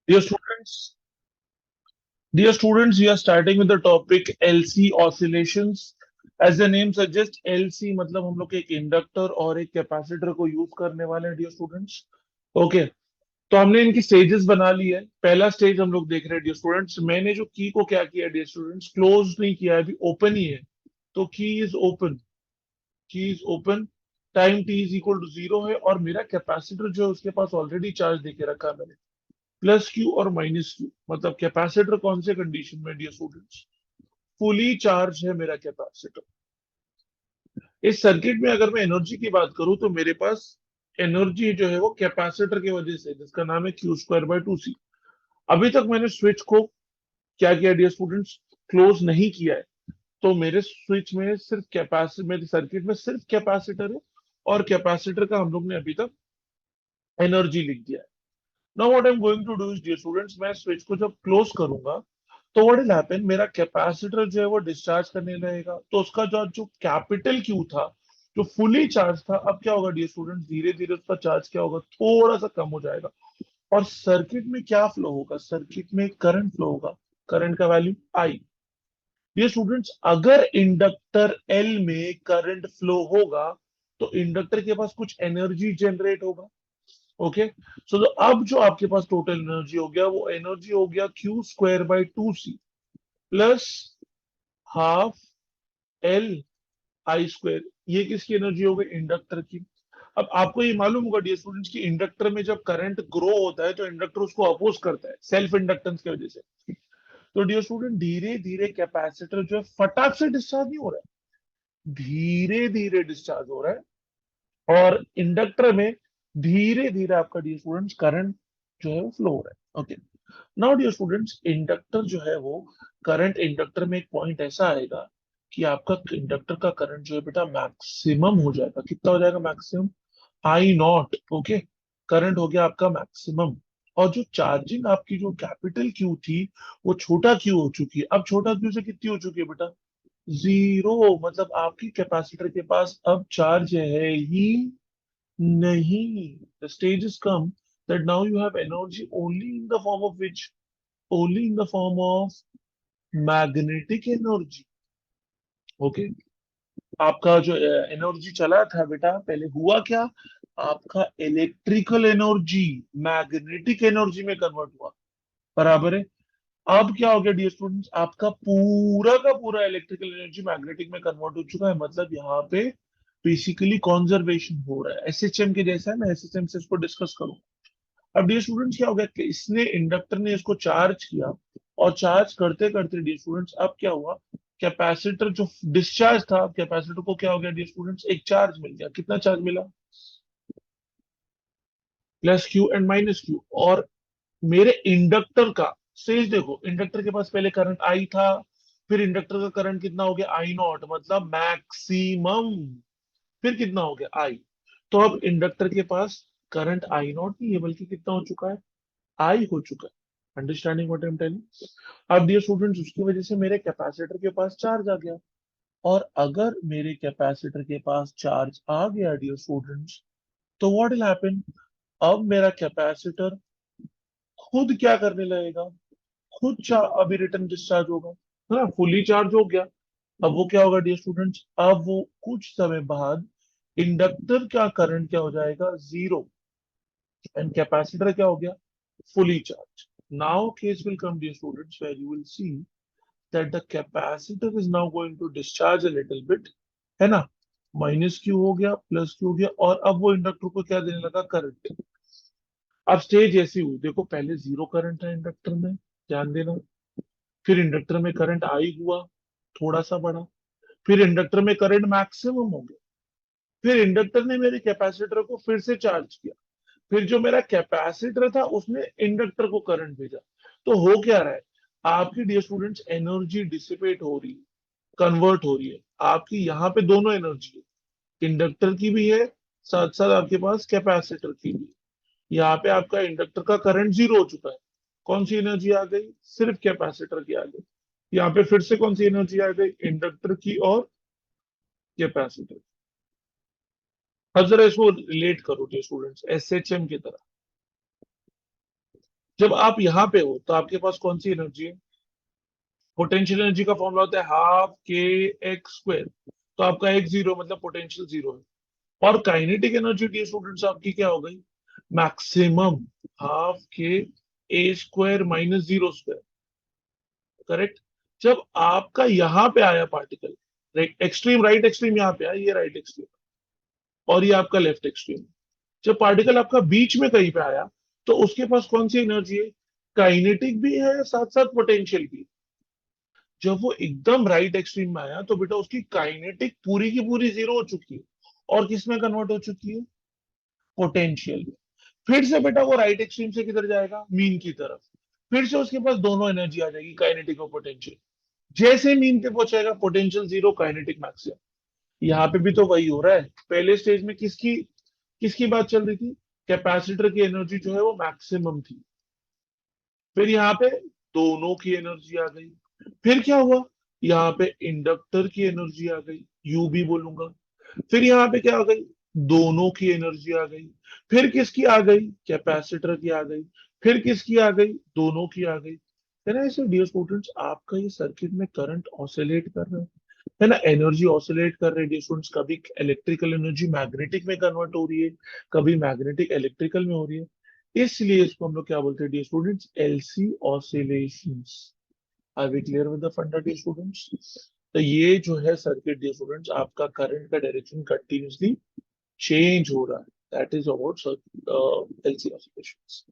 Dear students, we are starting with the topic LC oscillations. As the name suggests, LC मतलब हम लोग एक inductor और एक कैपेसिटर को यूज करने वाले हैं डियर स्टूडेंट्स। ओके, तो हमने इनकी स्टेजेस बना ली है। पहला स्टेज हम लोग देख रहे हैं डियर स्टूडेंट्स। मैंने जो की को क्या किया डियर स्टूडेंट्स, क्लोज नहीं किया है, अभी ओपन ही है। तो key is open, key is open. Time T is equal to zero है और मेरा कैपेसिटर जो है उसके पास ऑलरेडी चार्ज देके रखा है मैंने, प्लस क्यू और माइनस क्यू। मतलब कैपेसिटर कौन से कंडीशन में डियर स्टूडेंट्स, फुली चार्ज है मेरा कैपेसिटर। इस सर्किट में अगर मैं एनर्जी की बात करूं तो मेरे पास एनर्जी जो है वो कैपेसिटर की वजह से, जिसका नाम है क्यू स्क्वायर बाय टू सी। अभी तक मैंने स्विच को क्या किया डियर स्टूडेंट्स, क्लोज नहीं किया है। तो मेरे स्विच में सिर्फ कैपेसिटर, मेरे सर्किट में सिर्फ कैपेसिटर है और कैपेसिटर का हम लोग ने अभी तक एनर्जी लिख दिया है। Now what I am going to do is dear students, मैं स्विच को जब क्लोज करूंगा तो व्हाट विल हैपन, मेरा कैपेसिटर जो है वो डिस्चार्ज करने लगेगा। तो उसका जो जो कैपिटल क्यू था, जो फुली चार्ज था, अब क्या होगा डियर स्टूडेंट, धीरे धीरे उसका चार्ज क्या होगा, थोड़ा सा कम हो जाएगा। और सर्किट में क्या फ्लो होगा, सर्किट में करंट फ्लो होगा। करंट का वैल्यू आई। डियर स्टूडेंट्स, अगर इंडक्टर एल में करंट फ्लो होगा तो इंडक्टर के पास कुछ एनर्जी जनरेट होगा। ओके, सो तो अब जो आपके पास टोटल एनर्जी हो गया, वो एनर्जी हो गया Q square by two C plus half L I square. ये किसकी एनर्जी हो गई, इंडक्टर की। अब आपको ये मालूम होगा डियर स्टूडेंट्स कि इंडक्टर में जब करंट ग्रो होता है तो इंडक्टर उसको अपोज करता है सेल्फ इंडक्टेंस की वजह से। तो डियर स्टूडेंट, धीरे धीरे कैपेसिटर जो है फटाक से डिस्चार्ज नहीं हो रहा है, धीरे धीरे डिस्चार्ज हो रहा है। और इंडक्टर में धीरे धीरे आपका डियर स्टूडेंट्स करंट जो है वो फ्लो हो रहा है। Okay, now dear students, inductor जो है वो, करंट इंडक्टर में एक पॉइंट ऐसा आएगा कि आपका इंडक्टर का करंट जो है बेटा मैक्सिमम हो जाएगा। कितना हो जाएगा, maximum I not. Okay, current हो गया आपका मैक्सिमम। और जो चार्जिंग आपकी जो कैपिटल क्यू थी वो छोटा क्यू हो चुकी है। अब छोटा क्यू से कितनी हो चुकी है बेटा, जीरो। मतलब आपकी कैपेसिटर के पास अब चार्ज है ही नहीं। The stage is come that now you have energy only in the form of which, only in the form of magnetic energy. Okay, आपका जो एनर्जी चला था बेटा, पहले हुआ क्या, आपका इलेक्ट्रिकल एनर्जी मैग्नेटिक एनर्जी में कन्वर्ट हुआ, बराबर है। अब क्या हो गया डियर स्टूडेंट्स, आपका पूरा का पूरा इलेक्ट्रिकल एनर्जी मैग्नेटिक में कन्वर्ट हो चुका है। मतलब यहाँ पे बेसिकली कॉन्जर्वेशन हो रहा है, एसएचएम के जैसा है। मैं एसएचएम से इसको डिस्कस करूँ। अब डियर स्टूडेंट्स क्या हो गया कि इसने, इंडक्टर ने इसको चार्ज किया और चार्ज करते करते डियर स्टूडेंट्स अब क्या हुआ, कैपेसिटर जो डिस्चार्ज था, कैपेसिटर को क्या हो गया डियर स्टूडेंट्स, एक चार्ज मिल गया। कितना चार्ज मिला, plus Q and minus Q. और मेरे इंडक्टर का स्टेज देखो, इंडक्टर के पास पहले करंट आई था, फिर इंडक्टर का करंट कितना हो गया, आई नॉट, मतलब मैक्सिमम। फिर कितना हो गया, आई। तो अब इंडक्टर के पास करंट आई नॉट नहीं है, बल्कि कितना हो चुका है, आई हो चुका है। Understanding what I am telling. अब डियर स्टूडेंट्स, उसकी वजह से मेरे कैपेसिटर के पास चार्ज आ गया। और अगर मेरे कैपेसिटर के पास चार्ज आ गया डियर स्टूडेंट्स, तो व्हाट विल हैपन, अब मेरा कैपेसिटर खुद क्या करने लगेगा, खुद अभी रिटर्न डिस्चार्ज होगा, है ना, फुली चार्ज हो गया। अब वो क्या होगा डियर स्टूडेंट्स, अब वो कुछ समय बाद इंडक्टर का करंट क्या हो जाएगा, जीरो। एंड कैपेसिटर क्या हो गया, fully charged. Now case will come, dear students, where you will see that the capacitor is now going to discharge a little bit, है ना, माइनस क्यू हो गया, प्लस क्यू हो गया, और अब वो इंडक्टर को क्या देने लगा, करंट। अब स्टेज ऐसी हुई, देखो पहले जीरो करंट है इंडक्टर में, ध्यान देना। फिर इंडक्टर में करंट आई हुआ, थोड़ा सा बढ़ा। फिर इंडक्टर में करंट मैक्सिमम हो गया। फिर इंडक्टर ने मेरे कैपेसिटर को फिर से चार्ज किया। फिर जो मेरा कैपेसिटर था उसने इंडक्टर को करंट भेजा। तो हो क्या रहा है, आपकी डियर स्टूडेंट्स एनर्जी डिसिपेट हो रही है, कन्वर्ट हो रही है। आपकी यहाँ पे दोनों एनर्जी है, इंडक्टर की भी है, साथ साथ आपके पास कैपेसिटर की भी है। यहाँ पे आपका इंडक्टर का करंट जीरो हो चुका है। कौन सी एनर्जी आ गई, सिर्फ कैपेसिटर की आ गई। यहाँ पे फिर से कौन सी एनर्जी आ गई, इंडक्टर की और कैपेसिटर। अब जरा इसको रिलेट करो डियर स्टूडेंट्स, एसएचएम की तरह। जब आप यहाँ पे हो तो आपके पास कौन सी एनर्जी है? पोटेंशियल एनर्जी का फॉर्मूला होता है हाफ के एक्स स्क्वायर। तो आपका एक्स जीरो मतलब पोटेंशियल जीरो है। और काइनेटिक एनर्जी डी स्टूडेंट्स आपकी क्या हो गई? मैक्सिमम हाफ के A square minus zero square. Correct. जब आपका यहाँ पे आया पार्टिकल, एक्सट्रीम राइट एक्सट्रीम यहाँ पे आया, ये राइट एक्सट्रीम और ये आपका लेफ्ट एक्सट्रीम। जब पार्टिकल आपका बीच में कहीं पे आया तो उसके पास कौन सी एनर्जी है? काइनेटिक भी है, साथ साथ पोटेंशियल भी। जब वो एकदम राइट एक्सट्रीम में आया तो बेटा उसकी काइनेटिक पूरी की पूरी जीरो हो चुकी है और किसमें कन्वर्ट हो चुकी है? पोटेंशियल में। फिर से बेटा वो राइट एक्सट्रीम से किधर जाएगा? मीन की तरफ। फिर से उसके पास दोनों एनर्जी आ जाएगी, काइनेटिक और पोटेंशियल। जैसे मीन पे पहुंचेगा, पोटेंशियल जीरो, काइनेटिक मैक्सिमम। यहाँ पे भी तो वही हो रहा है। पहले स्टेज में किसकी किसकी बात चल रही थी? कैपेसिटर की एनर्जी जो है वो मैक्सिमम थी। फिर यहाँ पे दोनों की एनर्जी आ गई। फिर क्या हुआ? यहाँ पे इंडक्टर की एनर्जी आ गई, यू भी बोलूंगा। फिर यहाँ पे क्या आ गई? दोनों की एनर्जी आ गई। फिर किसकी आ गई? कैपेसिटर की आ गई। फिर किसकी आ गई? दोनों की आ गई। है ना? ऐसे डियर स्टूडेंट्स आपका ये सर्किट में करंट ऑसिलेट कर रहा है ना? एनर्जी ऑसिलेट कर रही है डियर स्टूडेंट्स। कभी इलेक्ट्रिकल एनर्जी मैग्नेटिक में कन्वर्ट हो रही है, कभी मैग्नेटिक इलेक्ट्रिकल में हो रही है। इसलिए इसको हम लोग क्या बोलते हैं dear students? LC oscillations. Are we clear with the funda dear students? तो ये जो है सर्किट डियर स्टूडेंट्स, आपका करंट का डायरेक्शन कंटिन्यूसली चेंज हो रहा है। That is about LC oscillations.